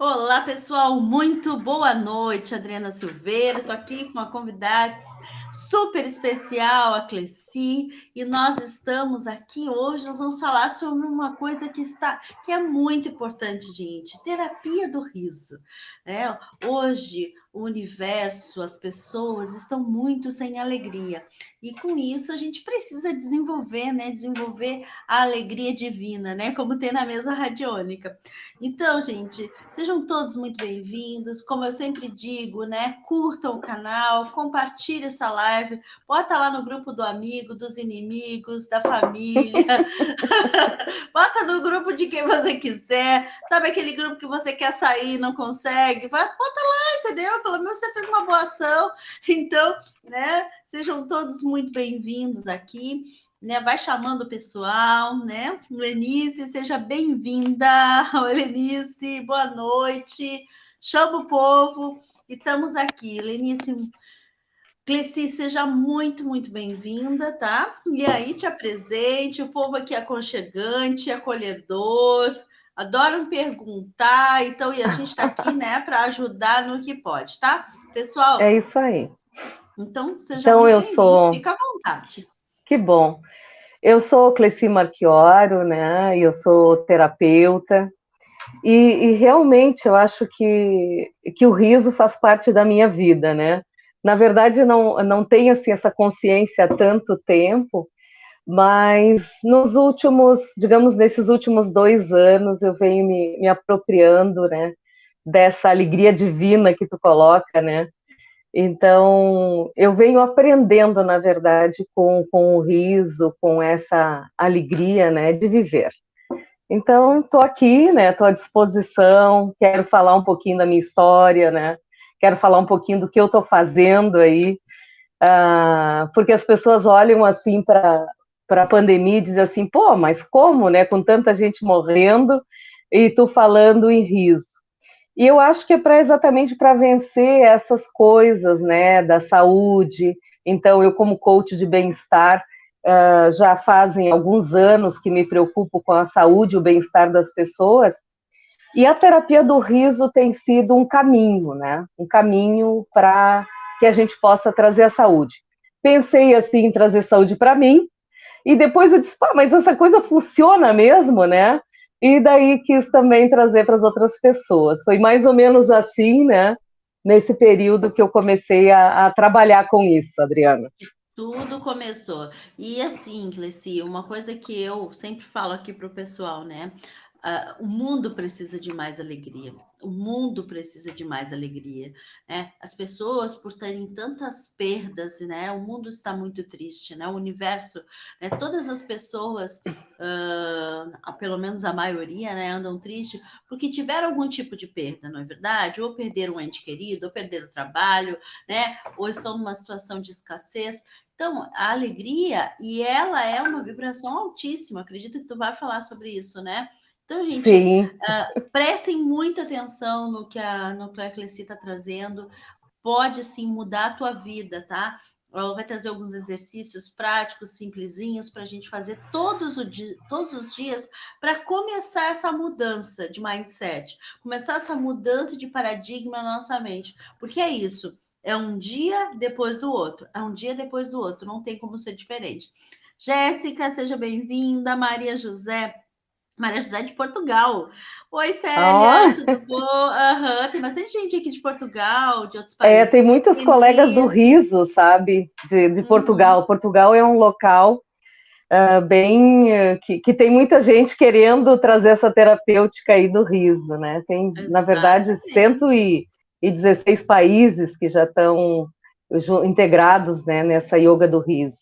Olá, pessoal, muito boa noite, Adriana Silveira. Estou aqui com uma convidada super especial, a Cleci, e nós estamos aqui hoje. Nós vamos falar sobre uma coisa que é muito importante, gente: terapia do riso. Né? Hoje, o universo, as pessoas estão muito sem alegria, e com isso a gente precisa desenvolver, né? Desenvolver a alegria divina, né? Como tem na mesa radiônica. Então, gente, sejam todos muito bem-vindos. Como eu sempre digo, né? Curtam o canal, compartilhe essa live, bota lá no grupo do amigo, dos inimigos, da família, bota no grupo de quem você quiser. Sabe aquele grupo que você quer sair e não consegue? Bota lá, entendeu? Pelo menos você fez uma boa ação. Então, né? Sejam todos muito bem-vindos aqui. Né, vai chamando o pessoal, né? Lenice, seja bem-vinda. Oi, Lenice, boa noite. Chama o povo e estamos aqui. Lenice, Cleci, seja muito, muito bem-vinda, tá? E aí, te apresente, o povo aqui é aconchegante, acolhedor, adoram perguntar, então, e a gente está aqui, né, para ajudar no que pode, tá? É Pessoal, isso aí. então, seja Então, muito eu bem-vindo, sou. fica à vontade. Que bom. Eu sou Cleci Marchioro, né? Eu sou terapeuta. E realmente eu acho que o riso faz parte da minha vida, né? Na verdade, não tenho assim, essa consciência há tanto tempo, mas nos últimos, digamos, nesses últimos 2 anos, eu venho me apropriando, né? Dessa alegria divina que tu coloca, né? Então, eu venho aprendendo, na verdade, com o riso, com essa alegria, né, de viver. Então, estou aqui, né, estou à disposição, quero falar um pouquinho da minha história, né, quero falar um pouquinho do que eu estou fazendo aí, porque as pessoas olham assim para a pandemia e dizem assim, pô, mas como, né, com tanta gente morrendo e tu falando em riso? E eu acho que é exatamente para vencer essas coisas, né, da saúde. Então, eu, como coach de bem-estar, já fazem alguns anos que me preocupo com a saúde e o bem-estar das pessoas. E a terapia do riso tem sido um caminho, né? Um caminho para que a gente possa trazer a saúde. Pensei assim em trazer saúde para mim, e depois eu disse, pá, mas essa coisa funciona mesmo, né? E daí quis também trazer para as outras pessoas. Foi mais ou menos assim, né? Nesse período que eu comecei a trabalhar com isso, Adriana. Tudo começou. E assim, Cleci, uma coisa que eu sempre falo aqui para o pessoal, né? O mundo precisa de mais alegria. O mundo precisa de mais alegria. Né? As pessoas, por terem tantas perdas, né? O mundo está muito triste, né? O universo, né? Todas as pessoas, pelo menos a maioria, né? Andam tristes porque tiveram algum tipo de perda, não é verdade? Ou perderam um ente querido, ou perderam o trabalho, né? Ou estão numa situação de escassez. Então, a alegria, e ela é uma vibração altíssima, acredito que tu vai falar sobre isso, né? Então, gente, Sim, prestem muita atenção no que a Cleci está trazendo, pode sim mudar a tua vida, tá? Ela vai trazer alguns exercícios práticos, simplesinhos, para a gente fazer todos os dias, para começar essa mudança de mindset, começar essa mudança de paradigma na nossa mente, porque é isso. É um dia depois do outro. É um dia depois do outro. Não tem como ser diferente. Jéssica, seja bem-vinda. Maria José de Portugal. Oi, Célia, ó, tudo bom? Aham, tem bastante gente aqui de Portugal, de outros países. tem muitos colegas do Denise. riso, sabe, de Uhum, Portugal. Portugal é um local que tem muita gente querendo trazer essa terapêutica aí do riso, né? Tem, na verdade, exatamente. 116 países que já estão integrados, né, nessa yoga do riso.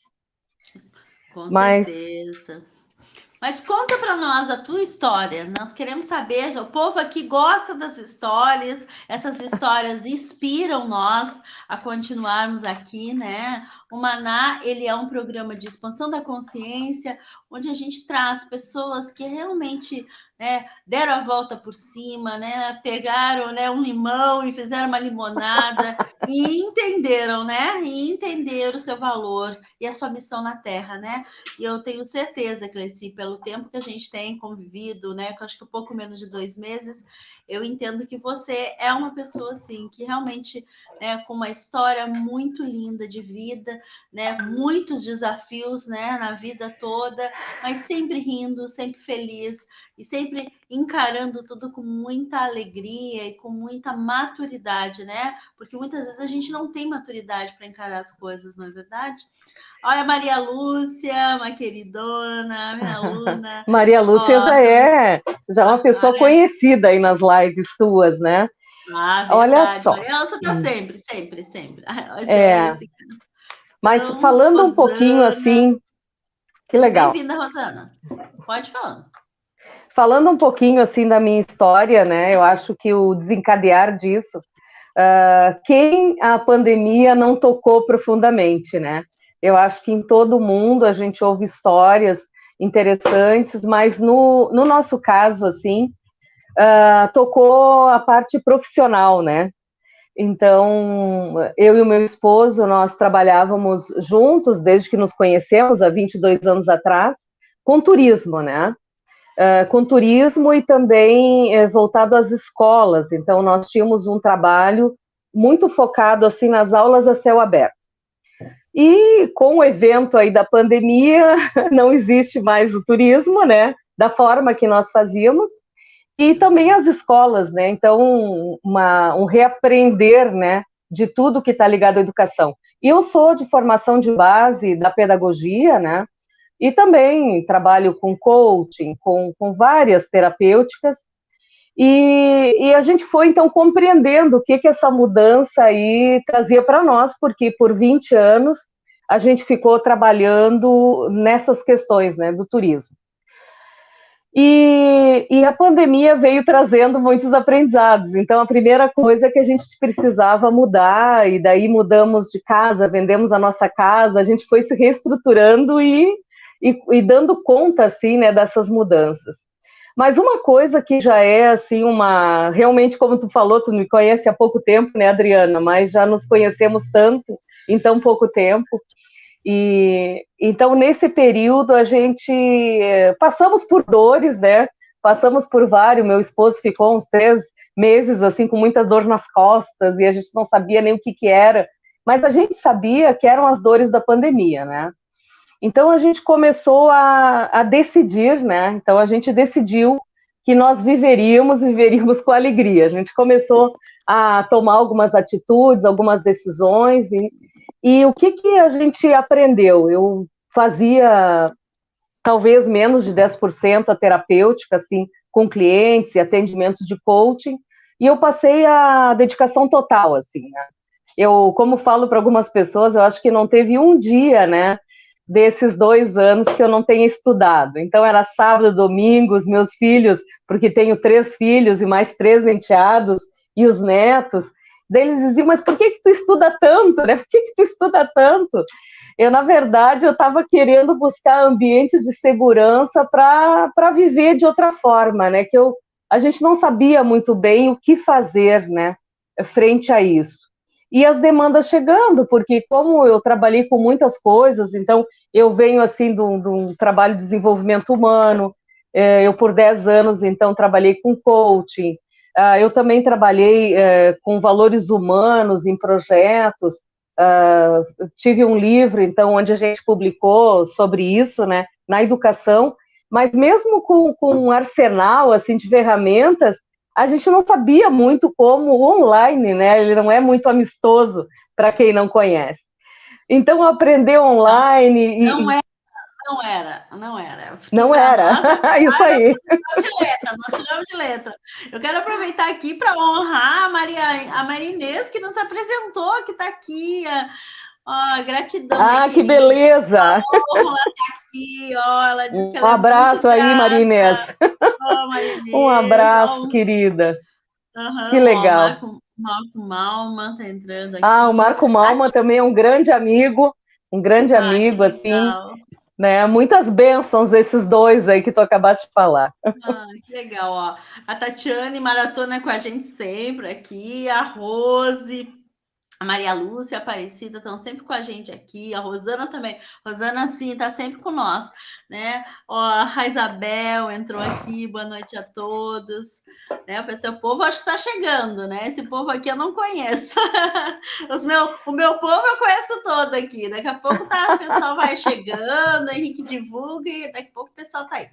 Com Mas certeza. Mas conta para nós a tua história. Nós queremos saber. O povo aqui gosta das histórias. Essas histórias inspiram nós a continuarmos aqui, né? O Maná, ele é um programa de expansão da consciência, onde a gente traz pessoas que realmente, né, deram a volta por cima, né, pegaram, né, um limão e fizeram uma limonada e entenderam, né, e entenderam o seu valor e a sua missão na Terra, né? E eu tenho certeza, Cleci, pelo tempo que a gente tem convivido, né, que eu acho que um pouco menos de 2 meses, eu entendo que você é uma pessoa, assim, que realmente, né, com uma história muito linda de vida, né, muitos desafios, né, na vida toda, mas sempre rindo, sempre feliz e sempre encarando tudo com muita alegria e com muita maturidade, né? Porque muitas vezes a gente não tem maturidade para encarar as coisas, não é verdade? Olha, Maria Lúcia, uma queridona, minha aluna. Maria Lúcia já é uma pessoa conhecida aí nas lives tuas, né? Ah, verdade. Olha só. Maria Lúcia está sempre. A Jéssica. Mas então, falando Rosana, um pouquinho assim, que legal. Bem-vinda, Rosana. Pode falar. Falando um pouquinho assim da minha história, né? Eu acho que o desencadear disso, quem a pandemia não tocou profundamente, né? Eu acho que em todo mundo a gente ouve histórias interessantes, mas no nosso caso, assim, tocou a parte profissional, né? Então, eu e o meu esposo, nós trabalhávamos juntos desde que nos conhecemos, há 22 anos atrás, com turismo, né? Com turismo e também voltado às escolas. Então, nós tínhamos um trabalho muito focado, assim, nas aulas a céu aberto. E com o evento aí da pandemia, não existe mais o turismo, né? Da forma que nós fazíamos. E também as escolas, né? Então, um reaprender, né, de tudo que está ligado à educação. E eu sou de formação de base da pedagogia, né? E também trabalho com coaching, com várias terapêuticas. E a gente foi, então, compreendendo o que essa mudança aí trazia para nós, porque por 20 anos a gente ficou trabalhando nessas questões, né, do turismo. E a pandemia veio trazendo muitos aprendizados. Então, a primeira coisa é que a gente precisava mudar, e daí mudamos de casa, vendemos a nossa casa, a gente foi se reestruturando e dando conta, assim, né, dessas mudanças. Mas uma coisa que já é, assim, realmente, como tu falou, tu me conhece há pouco tempo, né, Adriana, mas já nos conhecemos tanto em tão pouco tempo. E então, nesse período, a gente passamos por dores, né? Passamos por vários. Meu esposo ficou uns 3 meses, assim, com muita dor nas costas, e a gente não sabia nem o que era, mas a gente sabia que eram as dores da pandemia, né? Então, a gente começou a decidir, né? Então, a gente decidiu que nós viveríamos com alegria. A gente começou a tomar algumas atitudes, algumas decisões, e o que a gente aprendeu? Eu fazia talvez menos de 10% a terapêutica, assim, com clientes e atendimentos de coaching, e eu passei a dedicação total, assim, né? Eu, como falo para algumas pessoas, eu acho que não teve um dia, né, desses 2 anos que eu não tenha estudado. Então, era sábado, domingo, os meus filhos, porque tenho 3 filhos e mais 3 enteados, e os netos, daí eles diziam, mas por que tu estuda tanto, né? Por que tu estuda tanto? Eu, na verdade, eu estava querendo buscar ambientes de segurança para viver de outra forma, né? Que a gente não sabia muito bem o que fazer, né, frente a isso. E as demandas chegando, porque como eu trabalhei com muitas coisas, então eu venho, assim, de um trabalho de desenvolvimento humano, eu por 10 anos, então, trabalhei com coaching, eu também trabalhei com valores humanos em projetos, tive um livro, então, onde a gente publicou sobre isso, né, na educação, mas mesmo com um arsenal, assim, de ferramentas, a gente não sabia muito como o online, né, ele não é muito amistoso para quem não conhece. Então, aprender online... Não era. Não era, isso aí. Nós tiramos de letra. Eu quero aproveitar aqui para honrar a Maria Inês, que nos apresentou, que está aqui. Gratidão. Que beleza! Ela está aqui, ela disse que ela abraço é aí, Maria Inês. Maria Inês. Um abraço, querida. Que legal. O Marco Malma está entrando aqui. O Marco Malma também é um grande amigo. um grande amigo, assim, né? Muitas bênçãos esses dois aí que tu acabaste de falar. Que legal, ó. A Tatiane maratona com a gente sempre aqui, a Rose, a Maria Lúcia, a Aparecida estão sempre com a gente aqui, a Rosana também. Rosana, sim, está sempre com nós, né? Ó, a Isabel entrou aqui, boa noite a todos. Né? O povo acho que está chegando, né? Esse povo aqui eu não conheço. O meu povo eu conheço todo aqui. Daqui a pouco o pessoal vai chegando, Henrique divulga e daqui a pouco o pessoal está aí.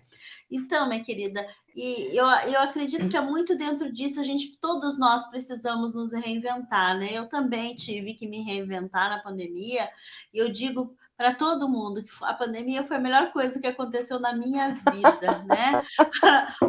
Então, minha querida, e eu acredito que é muito dentro disso, todos nós precisamos nos reinventar, né? Eu também tive que me reinventar na pandemia, e eu digo para todo mundo que a pandemia foi a melhor coisa que aconteceu na minha vida, né?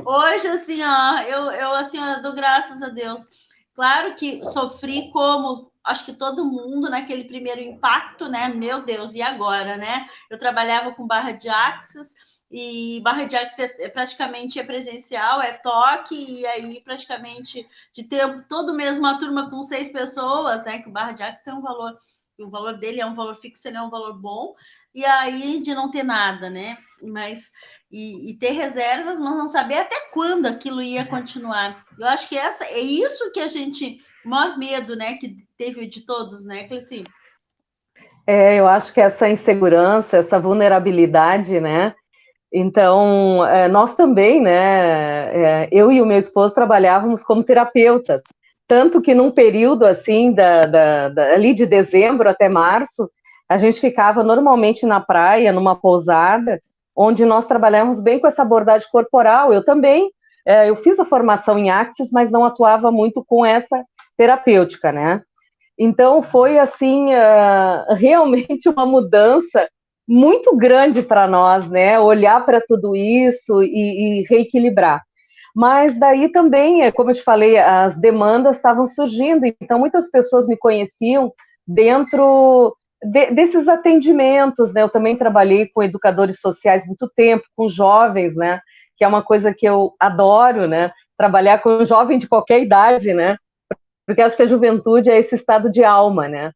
Hoje, assim, ó, eu assim, ó, dou graças a Deus. Claro que sofri como acho que todo mundo naquele primeiro impacto, né? Meu Deus, e agora, né? Eu trabalhava com barra de Axis, e barra de Axis praticamente é presencial, é toque, e aí praticamente de ter todo mês uma turma com 6 pessoas, né? Que o barra de Axis tem um valor, o valor dele é um valor fixo, ele é um valor bom, e aí de não ter nada, né? Mas e ter reservas, mas não saber até quando aquilo ia continuar. Eu acho que é isso que a gente, o maior medo, né, que teve de todos, né, Cleci? Eu acho que essa insegurança, essa vulnerabilidade, né? Então, nós também, né? Eu e o meu esposo trabalhávamos como terapeutas, tanto que num período assim, ali de dezembro até março, a gente ficava normalmente na praia, numa pousada, onde nós trabalhávamos bem com essa abordagem corporal. Eu também, eu fiz a formação em Axis, mas não atuava muito com essa terapêutica, né? Então, foi, assim, realmente uma mudança muito grande para nós, né? Olhar para tudo isso e reequilibrar. Mas daí também, como eu te falei, as demandas estavam surgindo, então muitas pessoas me conheciam dentro desses atendimentos, né? Eu também trabalhei com educadores sociais muito tempo, com jovens, né? Que é uma coisa que eu adoro, né? Trabalhar com um jovem de qualquer idade, né? Porque acho que a juventude é esse estado de alma, né?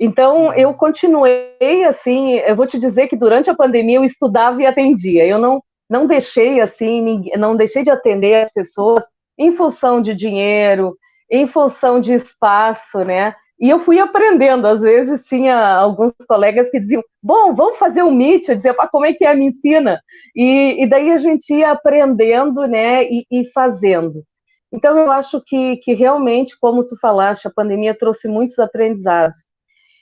Então, eu continuei, assim, eu vou te dizer que durante a pandemia eu estudava e atendia, eu não deixei, assim, não deixei de atender as pessoas em função de dinheiro, em função de espaço, né? E eu fui aprendendo, às vezes tinha alguns colegas que diziam, bom, vamos fazer um Meet, eu dizia, como é que é, me ensina? E daí a gente ia aprendendo, né, e fazendo. Então, eu acho que realmente, como tu falaste, a pandemia trouxe muitos aprendizados.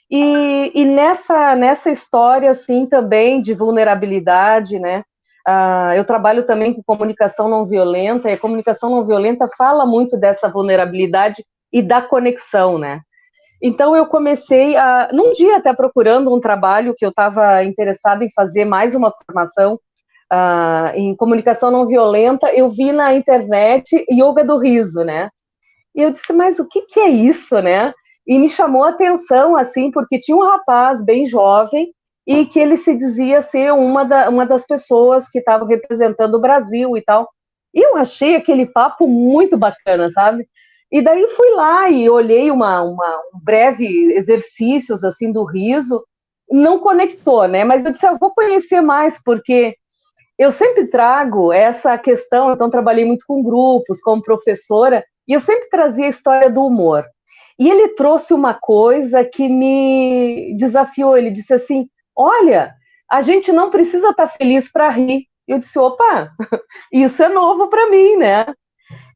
E nessa história, assim, também de vulnerabilidade, né? Eu trabalho também com comunicação não violenta, e a comunicação não violenta fala muito dessa vulnerabilidade e da conexão, né? Então, eu comecei, num dia até procurando um trabalho que eu estava interessada em fazer mais uma formação em comunicação não violenta, eu vi na internet yoga do riso, né? E eu disse, mas o que é isso, né? E me chamou a atenção, assim, porque tinha um rapaz bem jovem e que ele se dizia ser uma das pessoas que estavam representando o Brasil e tal. E eu achei aquele papo muito bacana, sabe? E daí fui lá e olhei um breve exercícios, assim, do riso. Não conectou, né? Mas eu disse, eu vou conhecer mais, porque eu sempre trago essa questão, então trabalhei muito com grupos, como professora, e eu sempre trazia a história do humor. E ele trouxe uma coisa que me desafiou, ele disse assim, olha, a gente não precisa estar feliz para rir. Eu disse, opa, isso é novo para mim, né?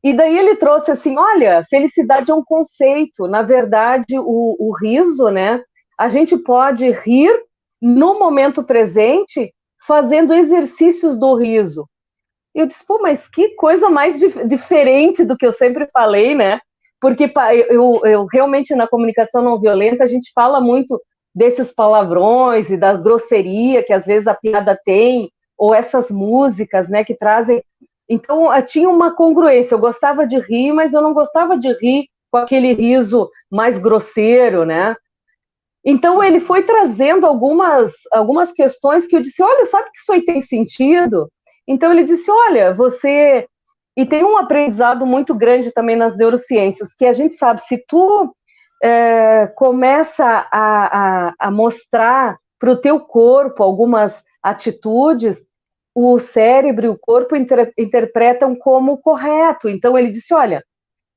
E daí ele trouxe assim, olha, felicidade é um conceito, na verdade o riso, né? A gente pode rir no momento presente fazendo exercícios do riso. E eu disse, pô, mas que coisa mais diferente do que eu sempre falei, né? Porque eu realmente, na comunicação não violenta, a gente fala muito desses palavrões e da grosseria que às vezes a piada tem, ou essas músicas, né, que trazem... Então, tinha uma congruência, eu gostava de rir, mas eu não gostava de rir com aquele riso mais grosseiro, né? Então, ele foi trazendo algumas questões que eu disse, olha, sabe que isso aí tem sentido? Então, ele disse, olha, você... E tem um aprendizado muito grande também nas neurociências, que a gente sabe, se tu começa a mostrar para o teu corpo, algumas atitudes, o cérebro e o corpo interpretam como correto. Então, ele disse, olha,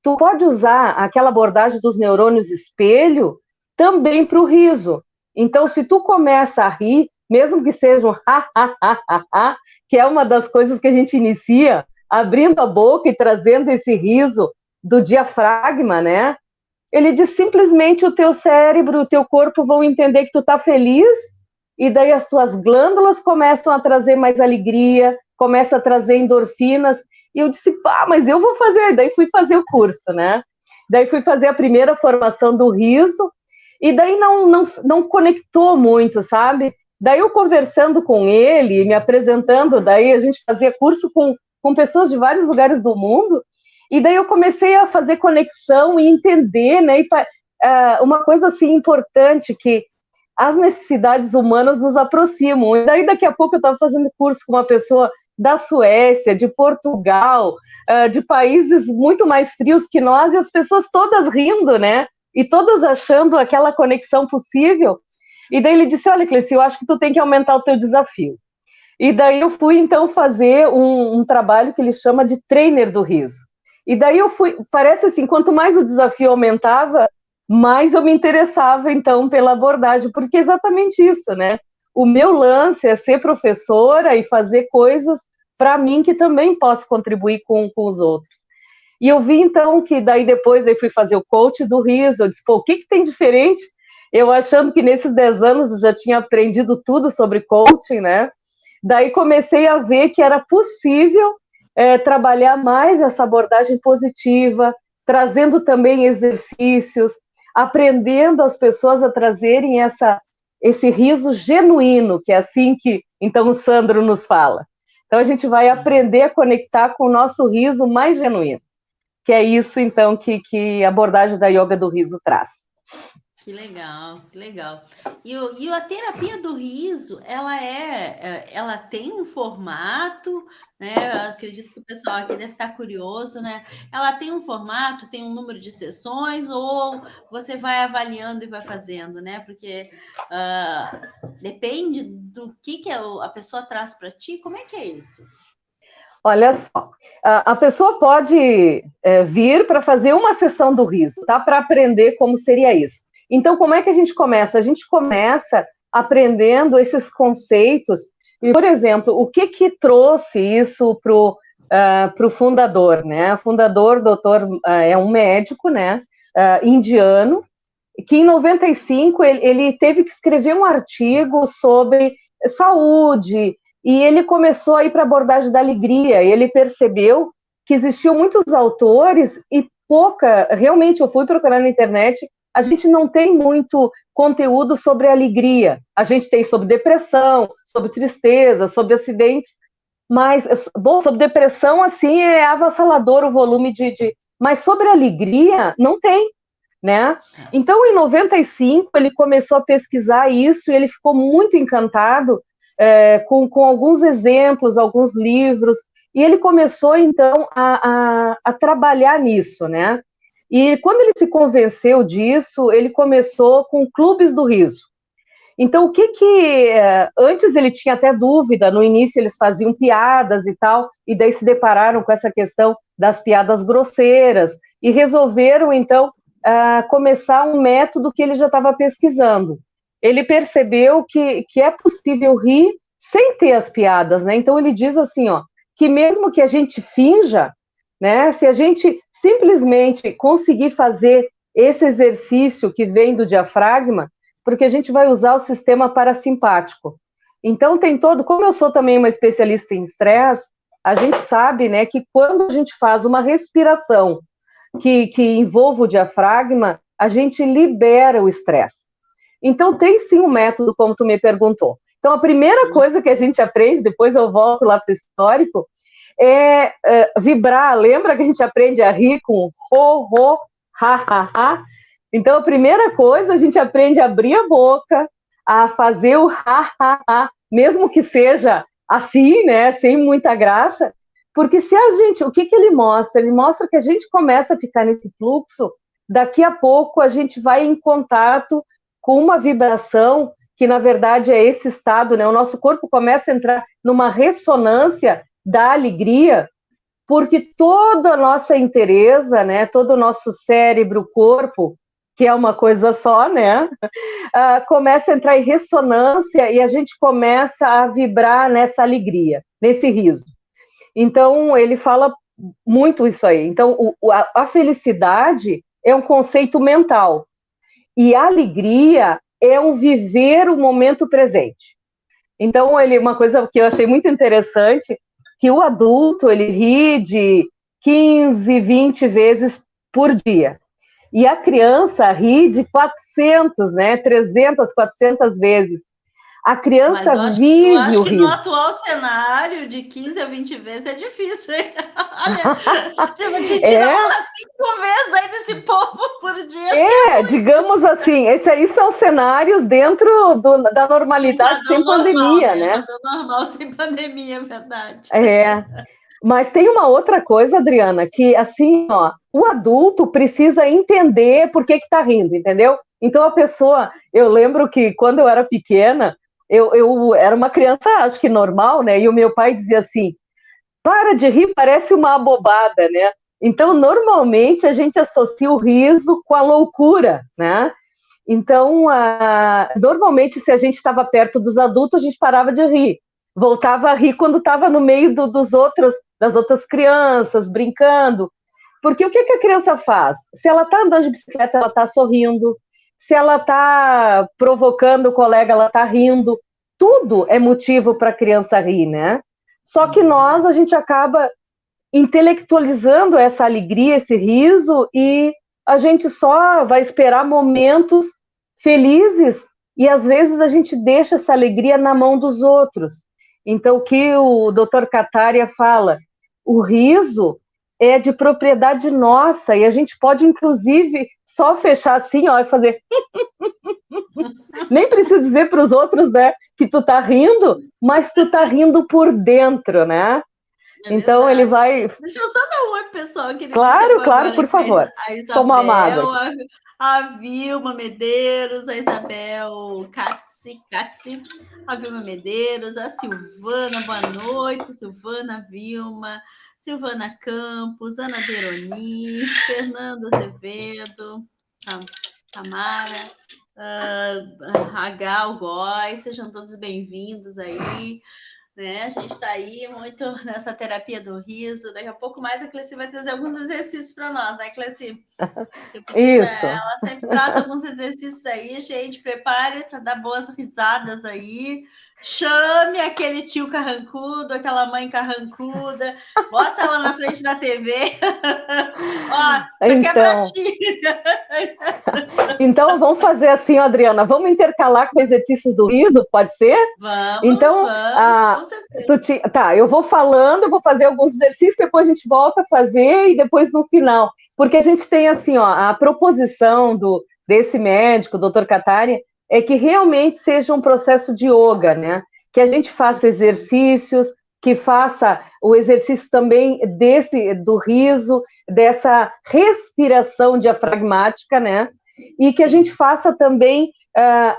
tu pode usar aquela abordagem dos neurônios espelho também para o riso. Então, se tu começa a rir, mesmo que seja um ha, que é uma das coisas que a gente inicia, abrindo a boca e trazendo esse riso do diafragma, né? Ele diz simplesmente o teu cérebro, o teu corpo vão entender que tu tá feliz, e daí as tuas glândulas começam a trazer mais alegria, começa a trazer endorfinas, e eu disse, pá, mas eu vou fazer, daí fui fazer o curso, né? Daí fui fazer a primeira formação do riso, e daí não conectou muito, sabe? Daí eu conversando com ele, me apresentando, daí a gente fazia curso com pessoas de vários lugares do mundo, e daí eu comecei a fazer conexão e entender, né? E, uma coisa assim importante, que as necessidades humanas nos aproximam. E daí daqui a pouco eu estava fazendo curso com uma pessoa da Suécia, de Portugal, de países muito mais frios que nós, e as pessoas todas rindo, né? E todas achando aquela conexão possível. E daí ele disse, olha, Cleci, eu acho que tu tem que aumentar o teu desafio. E daí eu fui, então, fazer um trabalho que ele chama de trainer do riso. E daí eu fui, parece assim, quanto mais o desafio aumentava, mais eu me interessava, então, pela abordagem, porque é exatamente isso, né? O meu lance é ser professora e fazer coisas para mim que também posso contribuir com os outros. E eu vi, então, que daí depois eu fui fazer o coach do riso, eu disse, pô, o que tem diferente? Eu achando que nesses 10 anos eu já tinha aprendido tudo sobre coaching, né? Daí comecei a ver que era possível trabalhar mais essa abordagem positiva, trazendo também exercícios, aprendendo as pessoas a trazerem esse riso genuíno, que é assim que, então, o Sandro nos fala. Então, a gente vai aprender a conectar com o nosso riso mais genuíno, que é isso, então, que a abordagem da yoga do riso traz. Que legal, que legal. E a terapia do riso, ela tem um formato, né? Eu acredito que o pessoal aqui deve estar curioso, né? Ela tem um formato, tem um número de sessões, ou você vai avaliando e vai fazendo, né? Porque depende do que a pessoa traz para ti. Como é que é isso? Olha só, a pessoa pode vir para fazer uma sessão do riso, tá? Para aprender como seria isso. Então, como é que a gente começa? A gente começa aprendendo esses conceitos. E, por exemplo, o que trouxe isso para o fundador, né? O fundador, doutor, é um médico, né? Indiano, que em 95 ele teve que escrever um artigo sobre saúde, e ele começou a ir para a abordagem da alegria, e ele percebeu que existiam muitos autores e realmente eu fui procurar na internet, a gente não tem muito conteúdo sobre alegria, a gente tem sobre depressão, sobre tristeza, sobre acidentes, mas, bom, sobre depressão, assim, é avassalador o volume mas sobre alegria, não tem, né? Então, em 95, ele começou a pesquisar isso e ele ficou muito encantado com alguns exemplos, alguns livros, e ele começou, então, a trabalhar nisso, né? E quando ele se convenceu disso, ele começou com clubes do riso. Então, antes ele tinha até dúvida, no início eles faziam piadas e tal, e daí se depararam com essa questão das piadas grosseiras, e resolveram, então, começar um método que ele já estava pesquisando. Ele percebeu que é possível rir sem ter as piadas, né? Então ele diz assim, ó, que mesmo que a gente finja, né, se a gente simplesmente conseguir fazer esse exercício que vem do diafragma, porque a gente vai usar o sistema parasimpático. Então tem como eu sou também uma especialista em estresse, a gente sabe, né, que quando a gente faz uma respiração que envolva o diafragma, a gente libera o estresse. Então, tem sim um método, como tu me perguntou. Então, a primeira coisa que a gente aprende, depois eu volto lá para o histórico, é vibrar. Lembra que a gente aprende a rir com ho, ha? Então, a primeira coisa, a gente aprende a abrir a boca, a fazer o ha, mesmo que seja assim, né, sem muita graça, porque se a gente, o que ele mostra? Ele mostra que a gente começa a ficar nesse fluxo, daqui a pouco a gente vai em contato com uma vibração que na verdade é esse estado, né? O nosso corpo começa a entrar numa ressonância da alegria, porque toda a nossa inteireza, né? Todo o nosso cérebro, corpo, que é uma coisa só, né? Começa a entrar em ressonância e a gente começa a vibrar nessa alegria, nesse riso. Então, ele fala muito isso aí. Então, a felicidade é um conceito mental e a alegria é um viver o momento presente. Então, uma coisa que eu achei muito interessante, que o adulto, ele ri de 15, 20 vezes por dia. E a criança ri de 400, né? 300, 400 vezes. A criança vive o riso. Eu acho que no atual cenário, de 15 a 20 vezes é difícil, hein? Olha, te tira umas 5 vezes aí desse povo por dia. Digamos assim, esses aí são cenários dentro da normalidade sem pandemia, né? Normal, sem pandemia, é verdade. Mas tem uma outra coisa, Adriana, que assim, ó, o adulto precisa entender por que tá rindo, entendeu? Então a pessoa, eu lembro que quando eu era pequena, eu era uma criança, acho que normal, né? E o meu pai dizia assim, para de rir, parece uma abobada, né? Então, normalmente, a gente associa o riso com a loucura, né? Então, normalmente, se a gente estava perto dos adultos, a gente parava de rir. Voltava a rir quando estava no meio das outras crianças, brincando. Porque o que a criança faz? Se ela está andando de bicicleta, ela está sorrindo. Se ela está provocando o colega, ela está rindo. Tudo é motivo para a criança rir, né? Só que a gente acaba intelectualizando essa alegria, esse riso, e a gente só vai esperar momentos felizes, e às vezes a gente deixa essa alegria na mão dos outros. Então, o que o Dr. Kataria fala, o riso é de propriedade nossa, e a gente pode, inclusive, só fechar assim, ó, e fazer... Nem preciso dizer para os outros, né, que tu tá rindo, mas tu tá rindo por dentro, né? Então ele vai... Deixa eu só dar um oi, pessoal. Que claro, por favor. A Isabel, a Vilma Medeiros, a Isabel Katzi, a Vilma Medeiros, a Silvana, boa noite, Silvana, Vilma, Silvana Campos, Ana Veroni, Fernanda Azevedo, Tamara, a Gal Góes, sejam todos bem-vindos aí. Né? A gente está aí muito nessa terapia do riso. Daqui a pouco mais a Cleci vai trazer alguns exercícios para nós, né, Cleci? Isso. Ela sempre traz alguns exercícios aí, gente. Prepare para dar boas risadas aí. Chame aquele tio carrancudo, aquela mãe carrancuda, bota ela na frente da TV. Ó, isso aqui é para ti. Então, vamos fazer assim, Adriana, vamos intercalar com exercícios do riso, pode ser? Vamos, então, com certeza. Tá, eu vou falando, eu vou fazer alguns exercícios, depois a gente volta a fazer e depois no final. Porque a gente tem, assim, ó, a proposição desse médico, o Dr. Kataria, é que realmente seja um processo de yoga, né? Que a gente faça exercícios, que faça o exercício também do riso, dessa respiração diafragmática, né? E que a gente faça também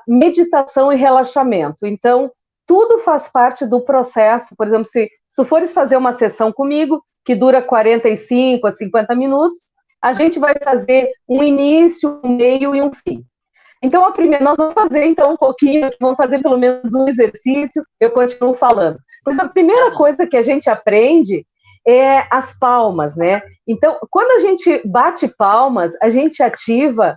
meditação e relaxamento. Então, tudo faz parte do processo. Por exemplo, se tu fores fazer uma sessão comigo, que dura 45 a 50 minutos, a gente vai fazer um início, um meio e um fim. Então, nós vamos fazer então um pouquinho, vamos fazer pelo menos um exercício, eu continuo falando. Pois a primeira coisa que a gente aprende é as palmas, né? Então, quando a gente bate palmas, a gente ativa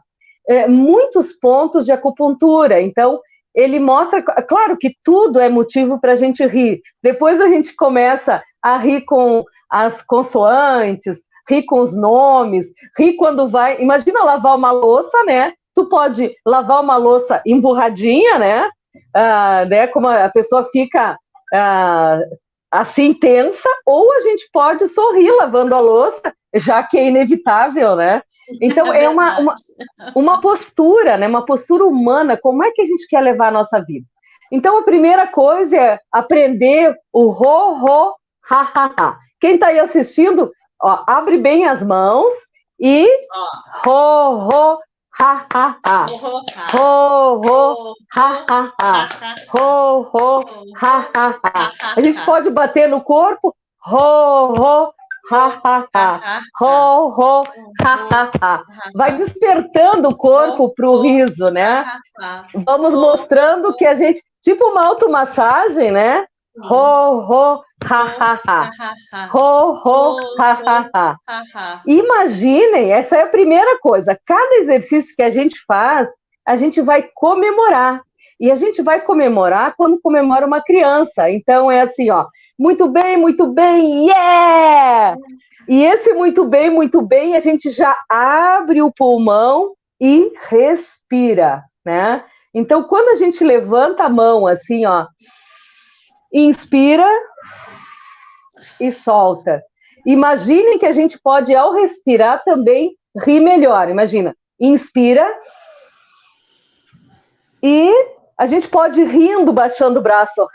muitos pontos de acupuntura. Então, ele mostra, claro que tudo é motivo para a gente rir. Depois a gente começa a rir com as consoantes, rir com os nomes, rir quando vai... Imagina lavar uma louça, né? Tu pode lavar uma louça emburradinha, né? Como a pessoa fica assim tensa, ou a gente pode sorrir lavando a louça, já que é inevitável, né? Então é uma postura, né? Uma postura humana. Como é que a gente quer levar a nossa vida? Então a primeira coisa é aprender o ho, ha, ha, ha. Quem está aí assistindo, ó, abre bem as mãos e ho, ha, ha, ha. Ho, ho, ha, ha, ha. Ho, ho, ha, ha, ha. A gente pode bater no corpo. Ho, ho, ha, ha, ha. Ho, ho, ha, ha, ha. Vai despertando o corpo para o riso, né? Vamos mostrando que a gente... Tipo uma automassagem, né? Ho, ho, ha, ha, ha. Ho, ho, ha, ha, ha. Imaginem, essa é a primeira coisa. Cada exercício que a gente faz, a gente vai comemorar. E a gente vai comemorar quando comemora uma criança. Então, é assim, ó. Muito bem, yeah! E esse muito bem, a gente já abre o pulmão e respira, né? Então, quando a gente levanta a mão assim, ó, inspira e solta. Imaginem que a gente pode, ao respirar, também rir melhor. Imagina, inspira e a gente pode ir rindo, baixando o braço.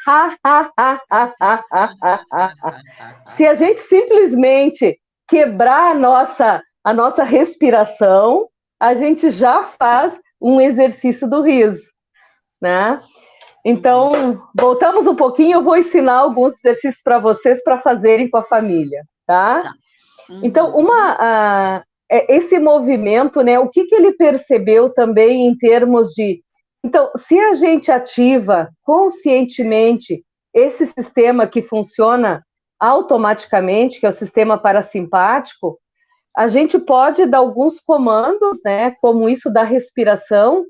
Se a gente simplesmente quebrar a nossa respiração, a gente já faz um exercício do riso, né? Então, voltamos um pouquinho, eu vou ensinar alguns exercícios para vocês para fazerem com a família, tá? Então, esse movimento, né, o que ele percebeu também em termos de... Então, se a gente ativa conscientemente esse sistema que funciona automaticamente, que é o sistema parasimpático, a gente pode dar alguns comandos, né, como isso da respiração,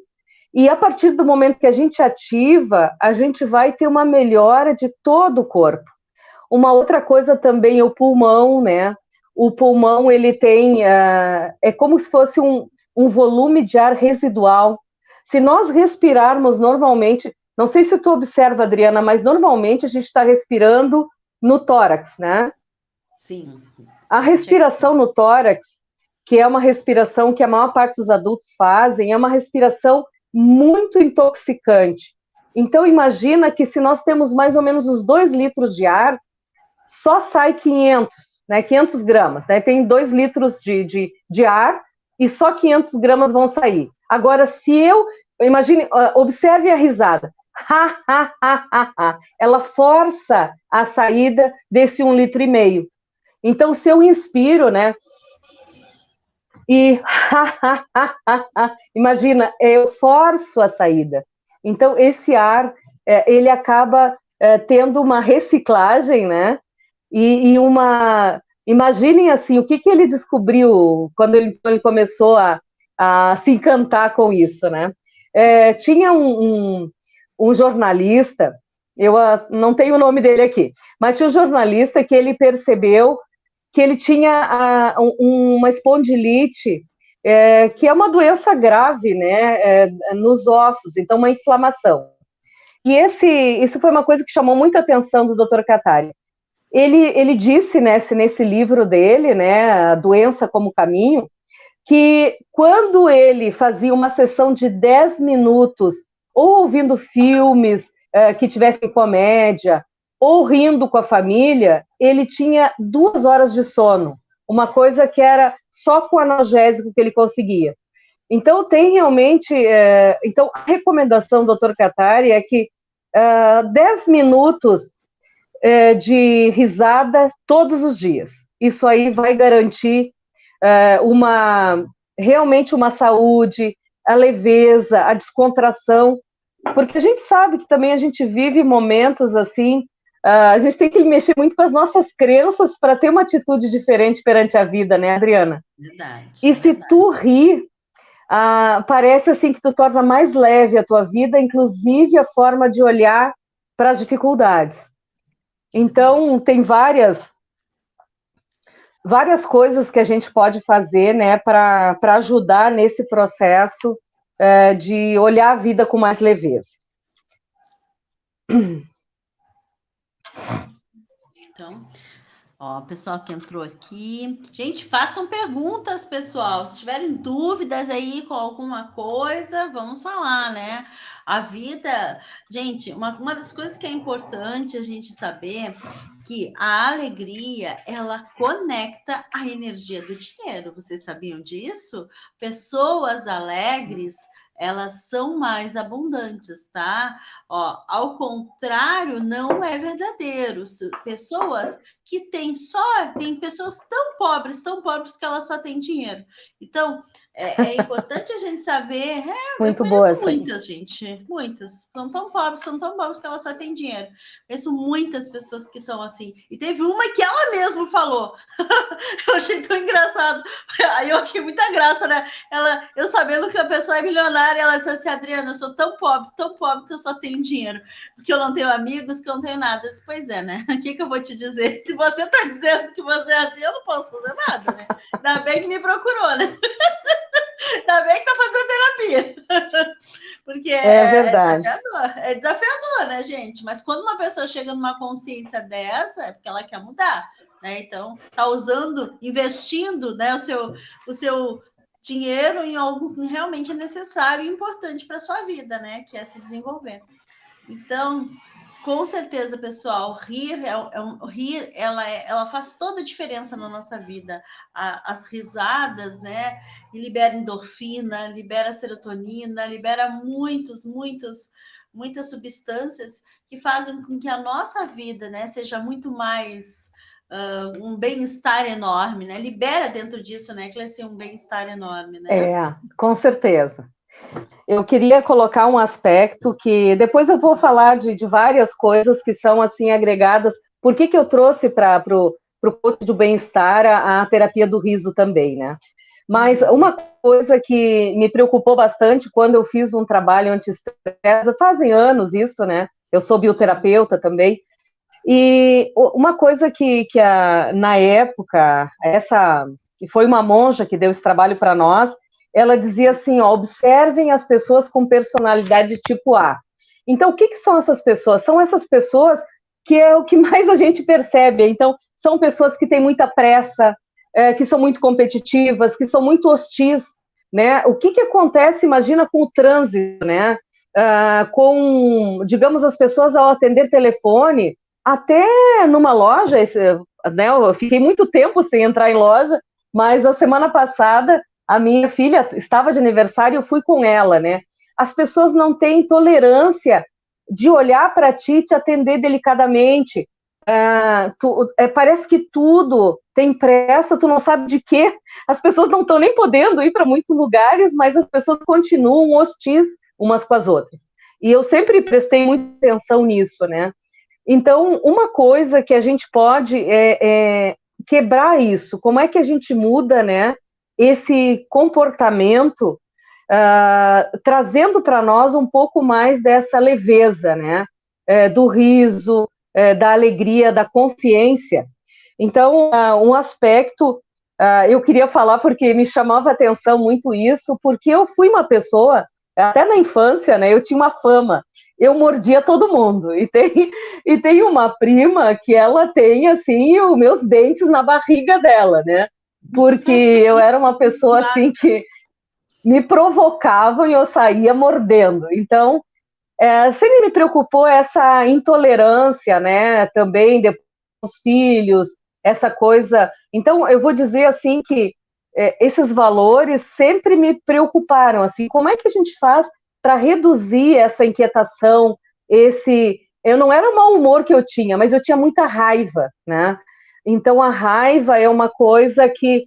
e a partir do momento que a gente ativa, a gente vai ter uma melhora de todo o corpo. Uma outra coisa também é o pulmão, né? O pulmão, ele tem, é como se fosse um volume de ar residual. Se nós respirarmos normalmente, não sei se tu observa, Adriana, mas normalmente a gente está respirando no tórax, né? Sim. A respiração no tórax, que é uma respiração que a maior parte dos adultos fazem, é uma respiração muito intoxicante. Então, imagina que se nós temos mais ou menos os 2 litros de ar, só sai 500, né, 500 gramas. Né? Tem 2 litros de ar e só 500 gramas vão sair. Agora, imagine, observe a risada. Ela força a saída desse 1,5 litro. Então, se eu inspiro, né, e imagina, eu forço a saída. Então, esse ar, ele acaba tendo uma reciclagem, né? E uma... Imaginem, assim, o que ele descobriu quando ele começou a se encantar com isso, né? Tinha um jornalista, eu não tenho o nome dele aqui, mas tinha um jornalista que ele percebeu que ele tinha uma espondilite, que é uma doença grave, né, nos ossos, então uma inflamação. E isso foi uma coisa que chamou muita atenção do Dr. Kataria. Ele disse nesse livro dele, né, A Doença como Caminho, que quando ele fazia uma sessão de 10 minutos, ou ouvindo filmes que tivessem comédia, ou rindo com a família, ele tinha 2 horas de sono, uma coisa que era só com analgésico que ele conseguia. Então, tem realmente... então, a recomendação do Dr. Kataria é que 10 minutos de risada todos os dias. Isso aí vai garantir realmente uma saúde, a leveza, a descontração, porque a gente sabe que também a gente vive momentos assim. A gente tem que mexer muito com as nossas crenças para ter uma atitude diferente perante a vida, né, Adriana? Verdade. E se tu rir, parece assim que tu torna mais leve a tua vida, inclusive a forma de olhar para as dificuldades. Então, tem várias coisas que a gente pode fazer, né, para ajudar nesse processo de olhar a vida com mais leveza. Então, ó, o pessoal que entrou aqui. Gente, façam perguntas, pessoal. Se tiverem dúvidas aí com alguma coisa, vamos falar, né? A vida... Gente, uma das coisas que é importante a gente saber que a alegria, ela conecta a energia do dinheiro. Vocês sabiam disso? Pessoas alegres, elas são mais abundantes, tá? Ó, ao contrário, não é verdadeiro. Pessoas que tem pessoas tão pobres que elas só têm dinheiro. Então, é importante a gente saber. Eu conheço muitas, gente, muitas. São tão pobres que elas só têm dinheiro. Conheço muitas pessoas que estão assim. E teve uma que ela mesma falou. Eu achei tão engraçado. Aí eu achei muita graça, né? Eu sabendo que a pessoa é milionária, ela disse assim: Adriana, eu sou tão pobre que eu só tenho dinheiro. Porque eu não tenho amigos, que eu não tenho nada. Eu disse, pois é, né? O que eu vou te dizer? Se você está dizendo que você é assim, eu não posso fazer nada, né? Ainda bem que me procurou, né? Ainda bem que tá fazendo terapia. Porque verdade. É desafiador, né, gente? Mas quando uma pessoa chega numa consciência dessa, é porque ela quer mudar, né? Então, tá investindo, né, o seu dinheiro em algo que realmente é necessário e importante para sua vida, né? Que é se desenvolver. Então, com certeza, pessoal, rir ela faz toda a diferença na nossa vida. As risadas, né? Libera endorfina, libera serotonina, libera muitas substâncias que fazem com que a nossa vida, né, seja muito mais um bem-estar enorme, né? Libera dentro disso, né, Cleci, um bem-estar enorme, né? Com certeza. Eu queria colocar um aspecto que depois eu vou falar de várias coisas que são assim agregadas. Por que eu trouxe para o coach do bem-estar a terapia do riso também, né? Mas uma coisa que me preocupou bastante quando eu fiz um trabalho anti-estresse, fazem anos isso, né? Eu sou bioterapeuta também. E uma coisa que na época, que foi uma monja que deu esse trabalho para nós, ela dizia assim, ó, observem as pessoas com personalidade tipo A. Então, o que são essas pessoas? São essas pessoas que é o que mais a gente percebe. Então, são pessoas que têm muita pressa, que são muito competitivas, que são muito hostis, né? O que acontece, imagina, com o trânsito, né? Digamos, as pessoas ao atender telefone, até numa loja, né, eu fiquei muito tempo sem entrar em loja, mas a semana passada a minha filha estava de aniversário, eu fui com ela, né? As pessoas não têm tolerância de olhar para ti e te atender delicadamente. Parece que tudo tem pressa, tu não sabe de quê. As pessoas não estão nem podendo ir para muitos lugares, mas as pessoas continuam hostis umas com as outras. E eu sempre prestei muita atenção nisso, né? Então, uma coisa que a gente pode é quebrar isso. Como é que a gente muda, né, esse comportamento, trazendo para nós um pouco mais dessa leveza, né, do riso, da alegria, da consciência. Então, um aspecto, eu queria falar porque me chamava a atenção muito isso, porque eu fui uma pessoa, até na infância, né, eu tinha uma fama, eu mordia todo mundo, e tem uma prima que ela tem, assim, os meus dentes na barriga dela, né, porque eu era uma pessoa, assim, que me provocavam e eu saía mordendo. Então, sempre me preocupou essa intolerância, né, também depois dos filhos, essa coisa. Então, eu vou dizer, assim, que esses valores sempre me preocuparam, assim, como é que a gente faz para reduzir essa inquietação, eu não era o mau humor que eu tinha, mas eu tinha muita raiva, né? Então, a raiva é uma coisa que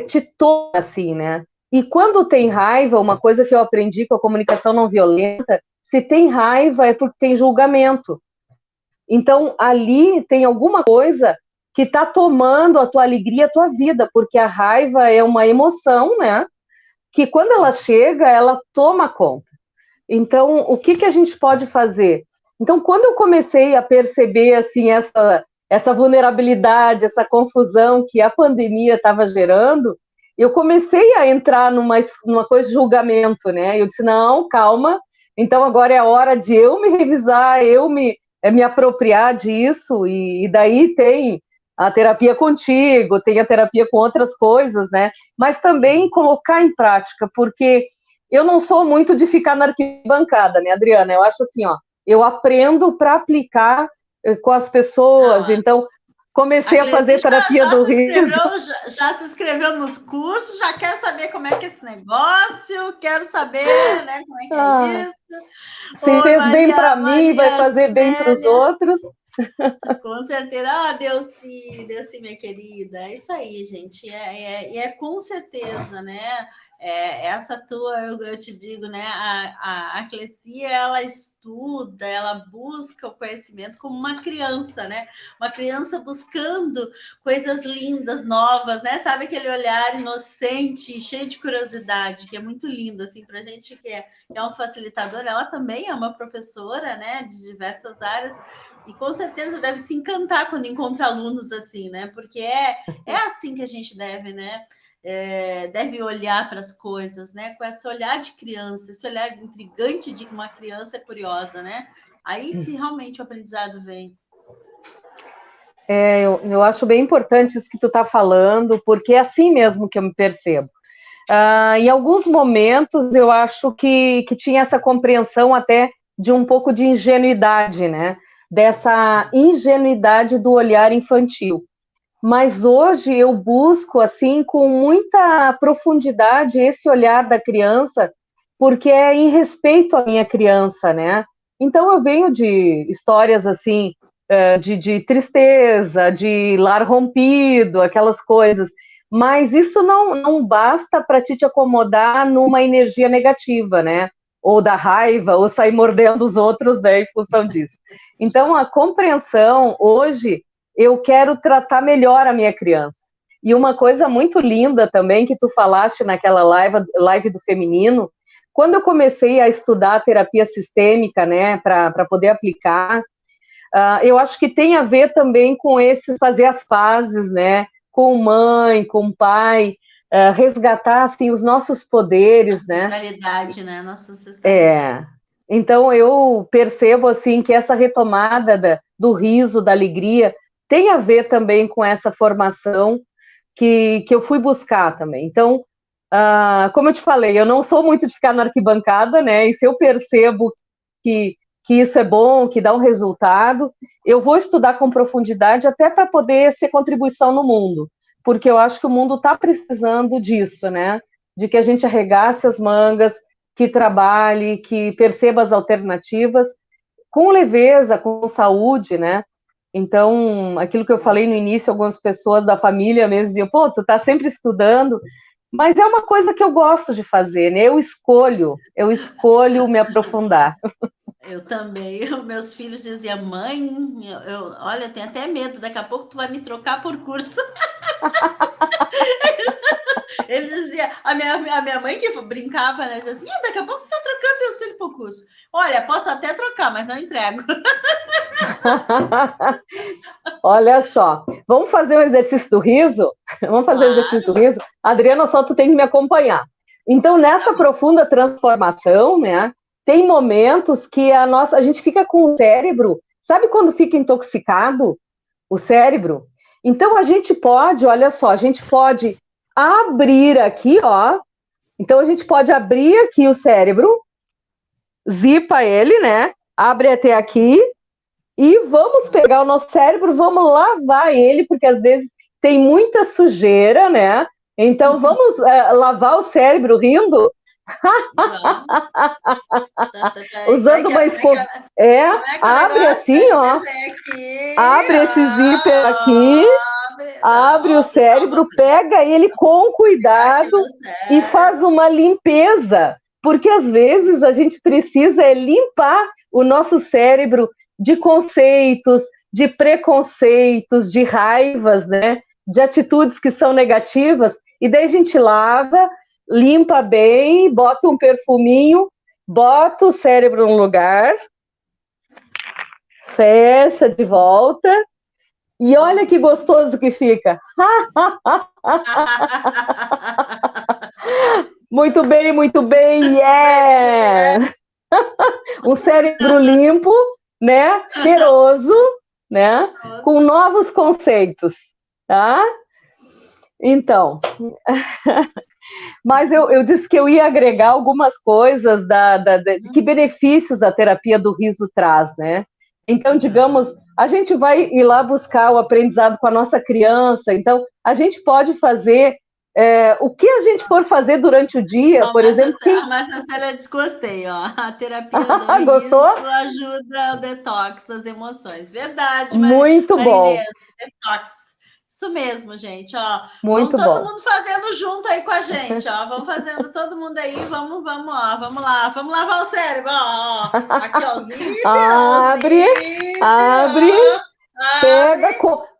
te toma, assim, né? E quando tem raiva, uma coisa que eu aprendi com a comunicação não violenta, se tem raiva é porque tem julgamento. Então, ali tem alguma coisa que está tomando a tua alegria, a tua vida, porque a raiva é uma emoção, né? Que quando ela chega, ela toma conta. Então, o que a gente pode fazer? Então, quando eu comecei a perceber, assim, essa vulnerabilidade, essa confusão que a pandemia estava gerando, eu comecei a entrar numa coisa de julgamento, né? Eu disse, não, calma, então agora é a hora de eu me revisar, eu me apropriar disso, e daí tem a terapia contigo, tem a terapia com outras coisas, né? Mas também colocar em prática, porque eu não sou muito de ficar na arquibancada, né, Adriana? Eu acho assim, ó, eu aprendo para aplicar com as pessoas. Então, comecei a fazer terapia do riso. Já se inscreveu nos cursos, já quero saber como é que é esse negócio, quero saber, né, como é que é isso. Se fez bem para mim, vai fazer bem para os outros. Com certeza. Delci, minha querida. É isso aí, gente. É com certeza, né? Essa tua, eu te digo, né? A Cleci, ela estuda, ela busca o conhecimento como uma criança, né? Uma criança buscando coisas lindas, novas, né? Sabe aquele olhar inocente, cheio de curiosidade, que é muito lindo, assim, para a gente que é um facilitador. Ela também é uma professora, né? De diversas áreas. E com certeza deve se encantar quando encontra alunos assim, né? Porque é assim que a gente deve, né? Deve olhar para as coisas, né? Com esse olhar de criança, esse olhar intrigante de uma criança curiosa, né? Aí que realmente o aprendizado vem. Eu acho bem importante isso que tu está falando, porque é assim mesmo que eu me percebo. Em alguns momentos eu acho que tinha essa compreensão até de um pouco de ingenuidade, né? Dessa ingenuidade do olhar infantil. Mas hoje eu busco, assim, com muita profundidade esse olhar da criança, porque é em respeito à minha criança, né? Então eu venho de histórias, assim, de tristeza, de lar rompido, aquelas coisas, mas isso não basta para te acomodar numa energia negativa, né? Ou da raiva, ou sair mordendo os outros, né, em função disso. Então, a compreensão, hoje, eu quero tratar melhor a minha criança. E uma coisa muito linda também, que tu falaste naquela live do feminino, quando eu comecei a estudar a terapia sistêmica, né, para poder aplicar, eu acho que tem a ver também com esse fazer as pazes, né, com mãe, com pai, resgatar, assim, os nossos poderes, né? Realidade, né? Nossa Então, eu percebo, assim, que essa retomada do riso, da alegria, tem a ver também com essa formação que eu fui buscar também. Então, como eu te falei, eu não sou muito de ficar na arquibancada, né? E se eu percebo que isso é bom, que dá um resultado, eu vou estudar com profundidade até para poder ser contribuição no mundo, porque eu acho que o mundo está precisando disso, né? De que a gente arregace as mangas, que trabalhe, que perceba as alternativas, com leveza, com saúde, né? Então, aquilo que eu falei no início, algumas pessoas da família mesmo diziam, pô, tu tá sempre estudando, mas é uma coisa que eu gosto de fazer, né? Eu escolho me aprofundar. Eu também. Meus filhos diziam, mãe, olha, eu tenho até medo, daqui a pouco tu vai me trocar por curso. Eles diziam, a minha mãe que brincava, né, dizia assim, daqui a pouco tu tá trocando teu filho por curso. Olha, posso até trocar, mas não entrego. Olha só, vamos fazer o exercício do riso? Vamos fazer o exercício do riso? Adriana, só tu tem que me acompanhar. Então, nessa profunda transformação, né, tem momentos que a gente fica com o cérebro, sabe quando fica intoxicado o cérebro? Então, a gente pode, olha só, a gente pode abrir aqui, ó. Então, a gente pode abrir aqui o cérebro, zipa ele, né? Abre até aqui, e vamos pegar o nosso cérebro, vamos lavar ele, porque às vezes tem muita sujeira, né? Então, vamos lavar o cérebro rindo. Usando uma escova. Abre assim, ó. Abre esse zíper aqui. Abre o cérebro, pega ele com cuidado e faz uma limpeza. Porque às vezes a gente precisa limpar o nosso cérebro de conceitos, de preconceitos, de raivas, né? De atitudes que são negativas. E daí a gente lava, limpa bem, bota um perfuminho, bota o cérebro no lugar, fecha de volta, e olha que gostoso que fica. Muito bem, yeah! Um cérebro limpo, né? Cheiroso, né? Com novos conceitos, tá? Então, mas eu disse que eu ia agregar algumas coisas que benefícios a terapia do riso traz, né? Então, digamos, a gente vai ir lá buscar o aprendizado com a nossa criança. Então, a gente pode fazer o que a gente for fazer durante o dia, por exemplo. A Márcia Célia desgostei, ó. A terapia do riso Gostou? ajuda o detox das emoções. Verdade, Muito bom. Detox. Isso mesmo, gente, ó. Muito vamos todo bom. mundo fazendo junto aí com a gente, ó. Vamos fazendo todo mundo aí, vamos lá, vamos lavar o cérebro, ó. Aqui, ó, abre,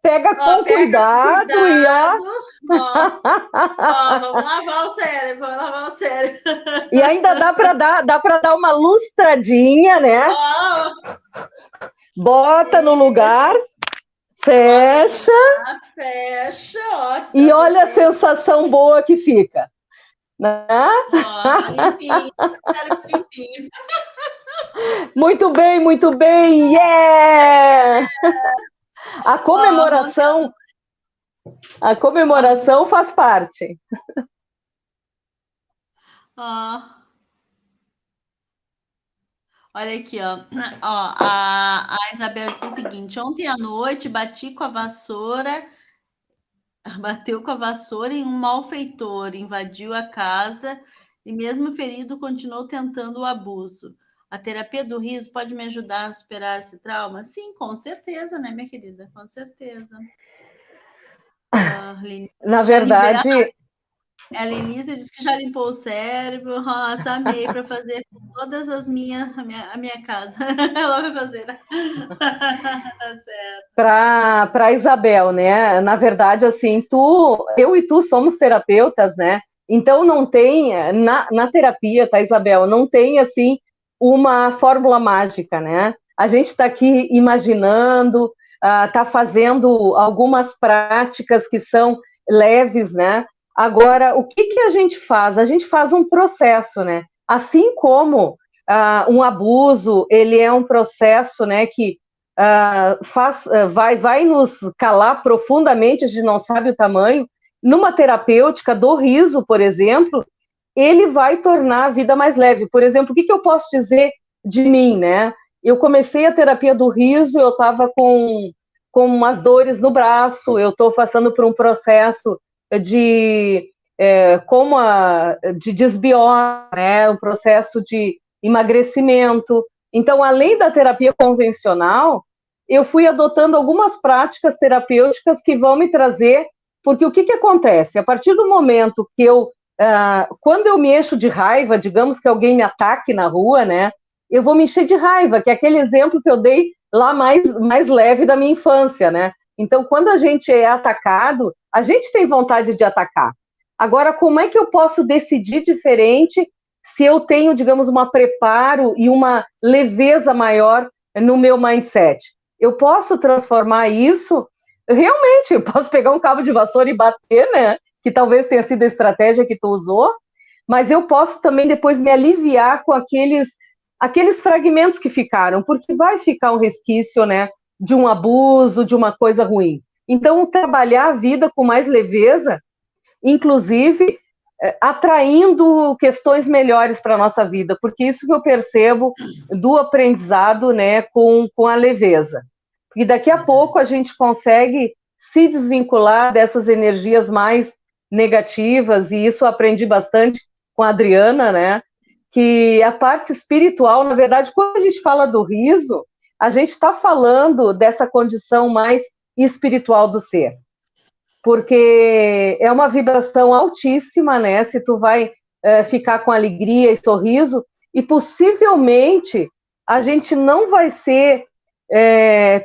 pega com cuidado e ó. Vamos lavar o cérebro, E ainda dá para dar uma lustradinha, né? Bota no lugar. Fecha. Ótimo. E olha a sensação boa que fica. Né? Limpinho. Muito bem. Yeah! A comemoração faz parte. Olha aqui, ó. A Isabel disse o seguinte: ontem à noite bateu com a vassoura em um malfeitor, invadiu a casa e, mesmo ferido, continuou tentando o abuso. A terapia do riso pode me ajudar a superar esse trauma? Sim, com certeza, né, minha querida? Com certeza. Na verdade... A Lenise disse que já limpou o cérebro. Nossa, amei para fazer todas a minha casa. Ela vai fazer. Tá certo. Para Isabel, né? Na verdade, assim, eu e tu somos terapeutas, né? Então não tem na terapia, tá, Isabel? Não tem assim uma fórmula mágica, né? A gente está aqui imaginando, está fazendo algumas práticas que são leves, né? Agora, o que a gente faz? A gente faz um processo, né? Assim como um abuso, ele é um processo, né, que vai nos calar profundamente, a gente não sabe o tamanho. Numa terapêutica do riso, por exemplo, ele vai tornar a vida mais leve. Por exemplo, o que eu posso dizer de mim, né? Eu comecei a terapia do riso, eu estava com umas dores no braço, eu estou passando por um processo de desbiose, né? Um processo de emagrecimento. Então, além da terapia convencional, eu fui adotando algumas práticas terapêuticas que vão me trazer, porque o que acontece? A partir do momento que quando eu me encho de raiva, digamos que alguém me ataque na rua, né? Eu vou me encher de raiva, que é aquele exemplo que eu dei lá mais leve da minha infância, né? Então, quando a gente é atacado, a gente tem vontade de atacar. Agora, como é que eu posso decidir diferente se eu tenho, digamos, um preparo e uma leveza maior no meu mindset? Eu posso transformar isso, realmente, eu posso pegar um cabo de vassoura e bater, né? Que talvez tenha sido a estratégia que tu usou, mas eu posso também depois me aliviar com aqueles fragmentos que ficaram, porque vai ficar um resquício, né, de um abuso, de uma coisa ruim. Então, trabalhar a vida com mais leveza, inclusive atraindo questões melhores para a nossa vida, porque isso que eu percebo do aprendizado, né, com a leveza. E daqui a pouco a gente consegue se desvincular dessas energias mais negativas, e isso eu aprendi bastante com a Adriana, né, que a parte espiritual, na verdade, quando a gente fala do riso, a gente está falando dessa condição mais espiritual do ser, porque é uma vibração altíssima, né? Se tu vai ficar com alegria e sorriso, e possivelmente a gente não vai ser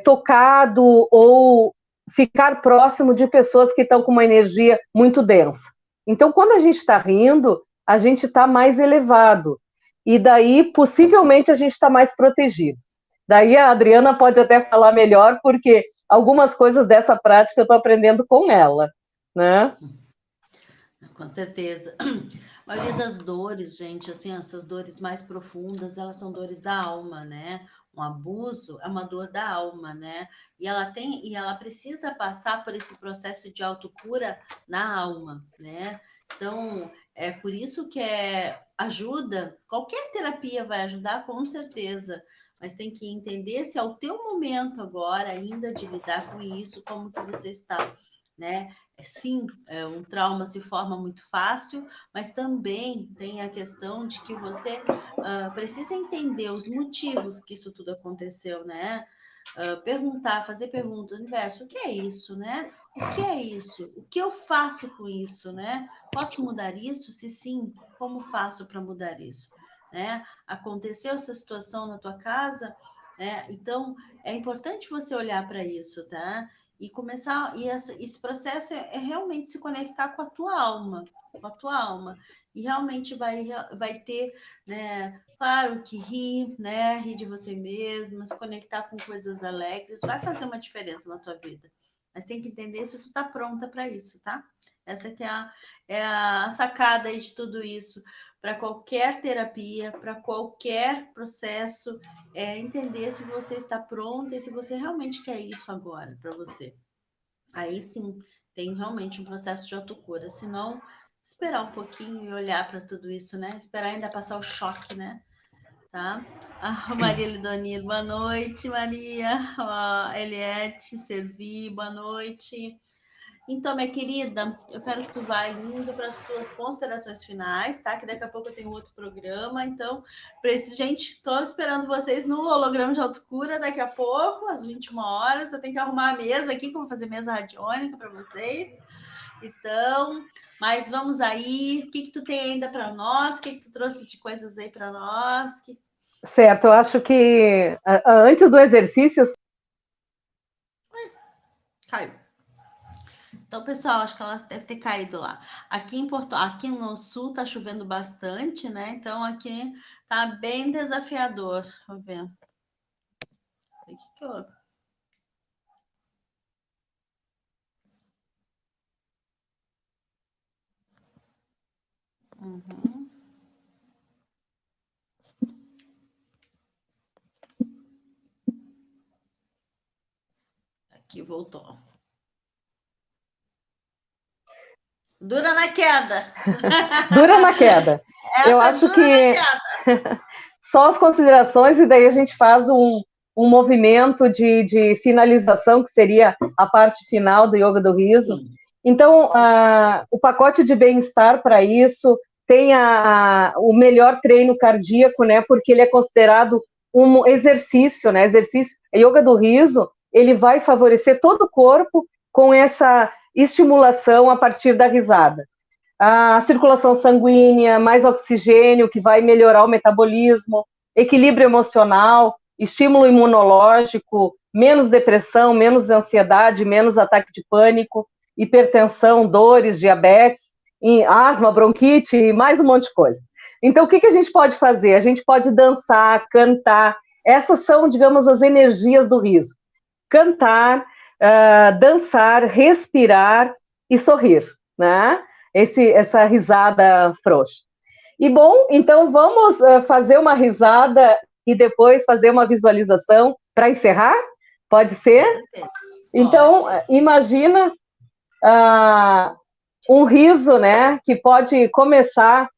tocado ou ficar próximo de pessoas que estão com uma energia muito densa. Então, quando a gente está rindo, a gente está mais elevado, e daí, possivelmente, a gente está mais protegido. Daí a Adriana pode até falar melhor, porque algumas coisas dessa prática eu estou aprendendo com ela, né? Com certeza. A maioria das dores, gente, assim, essas dores mais profundas, elas são dores da alma, né? Um abuso é uma dor da alma, né? E ela precisa passar por esse processo de autocura na alma, né? Então, é por isso que ajuda, qualquer terapia vai ajudar, com certeza, mas tem que entender se é o teu momento agora ainda de lidar com isso, como que você está, né? Sim, um trauma se forma muito fácil, mas também tem a questão de que você precisa entender os motivos que isso tudo aconteceu, né? Perguntar, fazer pergunta, universo, o que é isso, né? O que é isso? O que eu faço com isso, né? Posso mudar isso? Se sim, como faço para mudar isso? Né? Aconteceu essa situação na tua casa, né? Então é importante você olhar para isso, tá? E começar, e esse processo é realmente se conectar com a tua alma, com a tua alma. E realmente vai ter, né? Claro que rir, né? Rir de você mesma, se conectar com coisas alegres, vai fazer uma diferença na tua vida. Mas tem que entender se tu tá pronta para isso, tá? Essa que é a sacada aí de tudo isso. Para qualquer terapia, para qualquer processo, entender se você está pronta e se você realmente quer isso agora para você. Aí sim, tem realmente um processo de autocura. Se não, esperar um pouquinho e olhar para tudo isso, né? Esperar ainda passar o choque, né? Tá? Maria Lidonir, boa noite, Maria. Eliette, Servi, boa noite. Então, minha querida, eu quero que tu vá indo para as tuas considerações finais, tá? Que daqui a pouco eu tenho outro programa. Então, para esse, gente, estou esperando vocês no holograma de autocura daqui a pouco, às 21 horas. Eu tenho que arrumar a mesa aqui, que eu vou fazer mesa radiônica para vocês. Então, mas vamos aí. O que tu tem ainda para nós? O que tu trouxe de coisas aí para nós? Certo, eu acho que antes do exercício... Caiu. Então, pessoal, acho que ela deve ter caído lá. Aqui no sul tá chovendo bastante, né? Então aqui tá bem desafiador. Vou ver. O que houve? Uhum. Aqui voltou. Dura na queda. Dura na queda. Eu acho que só as considerações e daí a gente faz um movimento de finalização, que seria a parte final do Yoga do Riso. Sim. Então, o pacote de bem-estar para isso tem o melhor treino cardíaco, né? Porque ele é considerado um exercício, né? Yoga do Riso, ele vai favorecer todo o corpo com essa estimulação a partir da risada. A circulação sanguínea, mais oxigênio, que vai melhorar o metabolismo, equilíbrio emocional, estímulo imunológico, menos depressão, menos ansiedade, menos ataque de pânico, hipertensão, dores, diabetes, asma, bronquite e mais um monte de coisa. Então, o que a gente pode fazer? A gente pode dançar, cantar. Essas são, digamos, as energias do riso. Cantar, dançar, respirar e sorrir, né? Essa risada frouxa. E bom, então vamos fazer uma risada e depois fazer uma visualização para encerrar? Pode ser? Então, imagina um riso, né, que pode começar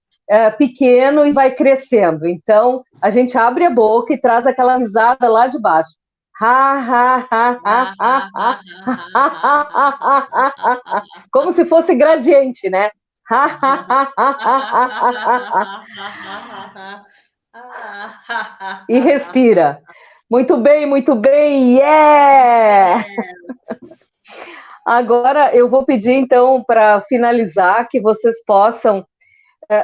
pequeno e vai crescendo. Então, a gente abre a boca e traz aquela risada lá de baixo. Como se fosse gradiente, né? E respira. Muito bem, yeah! Agora eu vou pedir, então, para finalizar, que vocês possam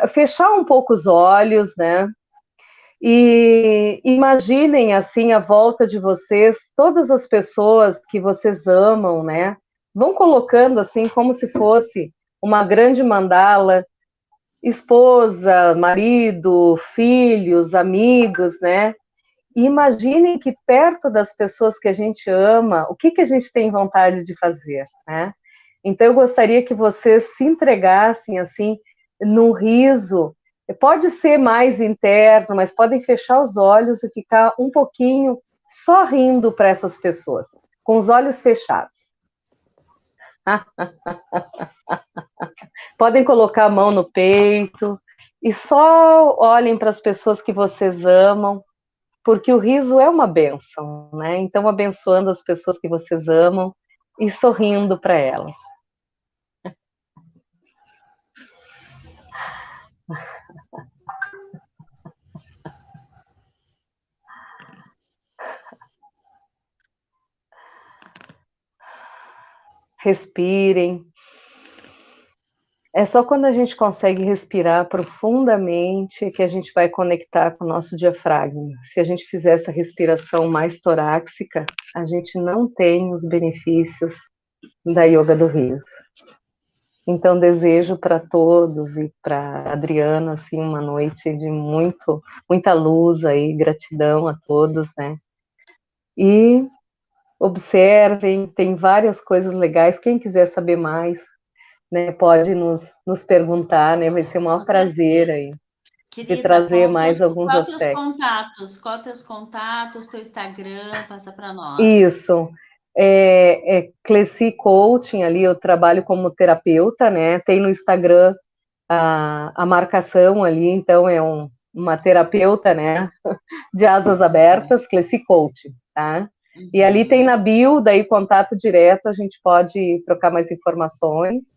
fechar um pouco os olhos, né? E imaginem, assim, à volta de vocês, todas as pessoas que vocês amam, né? Vão colocando, assim, como se fosse uma grande mandala, esposa, marido, filhos, amigos, né? E imaginem que perto das pessoas que a gente ama, o que a gente tem vontade de fazer, né? Então, eu gostaria que vocês se entregassem, assim, num riso. Pode ser mais interno, mas podem fechar os olhos e ficar um pouquinho só rindo para essas pessoas, com os olhos fechados. Podem colocar a mão no peito e só olhem para as pessoas que vocês amam porque o riso é uma bênção, né? Então, abençoando as pessoas que vocês amam e sorrindo para elas. Respirem. É só quando a gente consegue respirar profundamente que a gente vai conectar com o nosso diafragma. Se a gente fizer essa respiração mais torácica, a gente não tem os benefícios da yoga do riso. Então, desejo para todos e para Adriana, assim, uma noite de muita luz aí, gratidão a todos, né? E observem, tem várias coisas legais. Quem quiser saber mais, né, pode nos perguntar, né? Vai ser um maior prazer aí de Querida, trazer mais alguns aspectos. Qual teus contatos, teu Instagram, passa para nós. Isso, Cleci Coaching, ali eu trabalho como terapeuta, né? Tem no Instagram a marcação ali, então é uma terapeuta, né? De asas abertas, Cleci Coaching, tá? E ali tem na bio, daí contato direto, a gente pode trocar mais informações.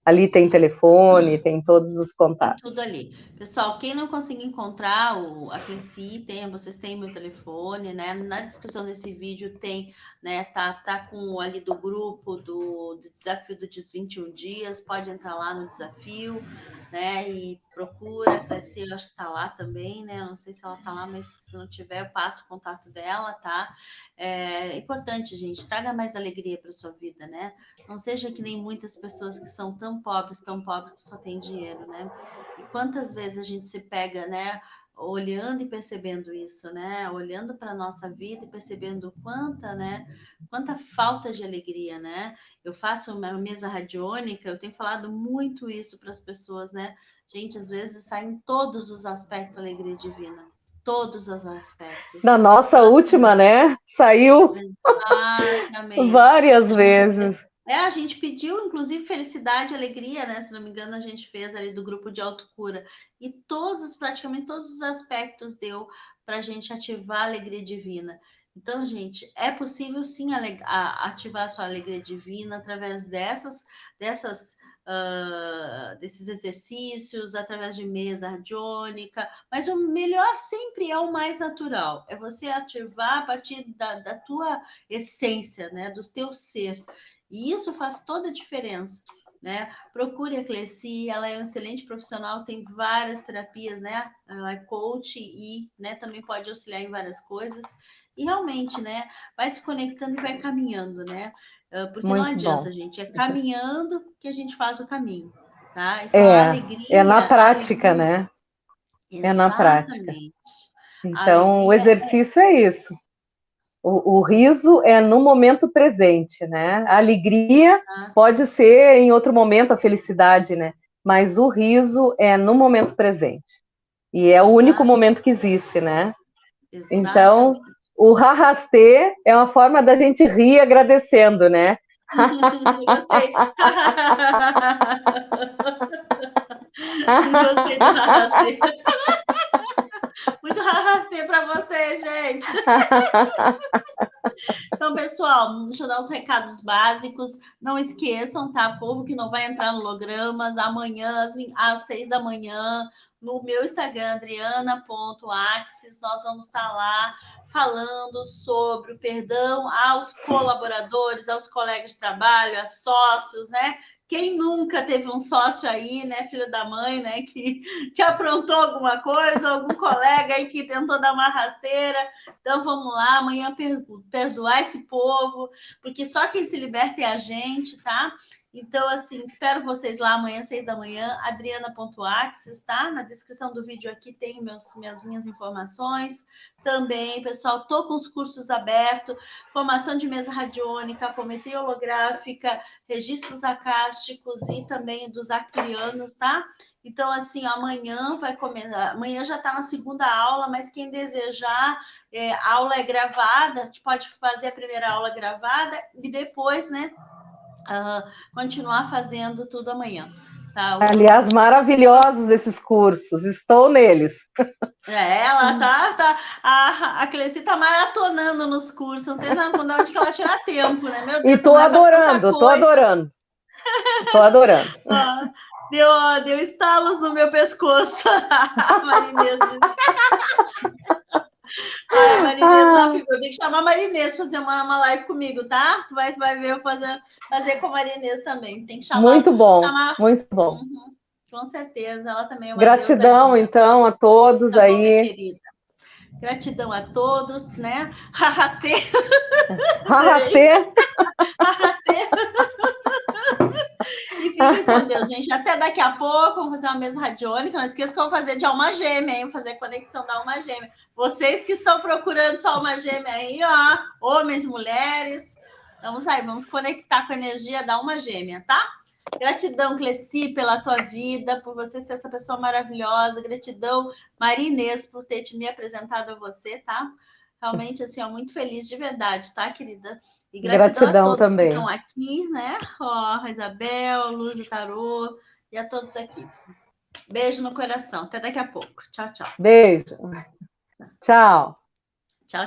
Ali tem telefone, tem todos os contatos. Tem tudo ali. Pessoal, quem não conseguir encontrar a Cleci, vocês têm meu telefone, né? Na descrição desse vídeo tem, né? Tá com ali do grupo do desafio dos 21 dias, pode entrar lá no desafio, né? E procura, a Cleci, eu acho que tá lá também, né? Eu não sei se ela tá lá, mas se não tiver, eu passo o contato dela, tá? É importante, gente, traga mais alegria para sua vida, né? Não seja que nem muitas pessoas que são tão pobres que só tem dinheiro, né? E quantas vezes a gente se pega, né? Olhando e percebendo isso, né? Olhando para a nossa vida e percebendo quanta falta de alegria, né? Eu faço uma mesa radiônica, eu tenho falado muito isso para as pessoas, né? Gente, às vezes saem todos os aspectos da alegria divina. Todos os aspectos. Na nossa última, né? Saiu várias vezes. A gente pediu, inclusive, felicidade e alegria, né? Se não me engano, a gente fez ali do grupo de autocura. E praticamente todos os aspectos deu para a gente ativar a alegria divina. Então, gente, é possível sim ativar a sua alegria divina através desses exercícios, através de mesa radiônica, mas o melhor sempre é o mais natural, é você ativar a partir da tua essência, né? Do teu ser. E isso faz toda a diferença, né? Procure a Cleci, ela é um excelente profissional, tem várias terapias, né? Ela é coach e, né, também pode auxiliar em várias coisas. E realmente, né, vai se conectando e vai caminhando, né? Porque muito não adianta, bom. gente, é caminhando que a gente faz o caminho, tá? Então, a alegria... É na prática, né? Exatamente. É na prática. Então, o exercício é isso. O riso é no momento presente, né? A alegria pode ser em outro momento, a felicidade, né? Mas o riso é no momento presente. E é o único momento que existe, né? Exatamente. Então, o rarrastê é uma forma da gente rir agradecendo, né? Gostei. Gostei do rarrastê. Muito rarrastê para vocês, gente. Então, pessoal, deixa eu dar os recados básicos. Não esqueçam, tá? Povo que não vai entrar no Hologramas, amanhã às 6 da manhã, no meu Instagram, adriana.axis, nós vamos estar lá falando sobre o perdão aos colaboradores, aos colegas de trabalho, a sócios, né? Quem nunca teve um sócio aí, né, filho da mãe, né, que aprontou alguma coisa, algum colega aí que tentou dar uma rasteira. Então, vamos lá, amanhã perdoar esse povo, porque só quem se liberta é a gente, tá? Então, assim, espero vocês lá amanhã, 6 da manhã, adriana.axis, tá? Na descrição do vídeo aqui tem minhas informações. Também, pessoal, tô com os cursos abertos, formação de mesa radiônica, apometria holográfica, registros acásticos e também dos arcturianos, tá? Então, assim, amanhã amanhã já está na segunda aula, mas quem desejar, a aula é gravada, a gente pode fazer a primeira aula gravada e depois, né, continuar fazendo tudo amanhã. Tá? Aliás, maravilhosos esses cursos, estou neles. Ela a Cleci tá maratonando nos cursos, não sei de onde que ela tira tempo, né? Meu Deus, E tô adorando, tô adorando. Tô adorando. Deu estalos no meu pescoço, a Marinês disse. Ai, Marinês, uma figura. Tem que chamar a Marinês para fazer uma live comigo, tá? Tu vai ver eu fazer com a Marinês também. Tem que chamar. Muito bom, muito bom. Uhum, com certeza, ela também é uma gratidão, deusa, então, a todos tá bom, aí. minha querida. Gratidão a todos, né? Arrastei. Arrastei. Arrastei. E fiquem com Deus, gente. Até daqui a pouco, vamos fazer uma mesa radiônica. Não esqueça que eu vou fazer de alma gêmea, hein? Vou fazer conexão da alma gêmea. Vocês que estão procurando sua alma gêmea aí, ó, homens, mulheres, vamos aí, vamos conectar com a energia da alma gêmea, tá? Gratidão, Cleci, pela tua vida, por você ser essa pessoa maravilhosa. Gratidão, Maria Inês, por ter me apresentado a você, tá? Realmente, assim, ó, muito feliz de verdade, tá, querida? E gratidão a todos também. que estão aqui, né? Ó, a Isabel, Luz do Tarô e a todos aqui. Beijo no coração. Até daqui a pouco. Tchau, tchau. Beijo. Tchau. Tchau, tchau.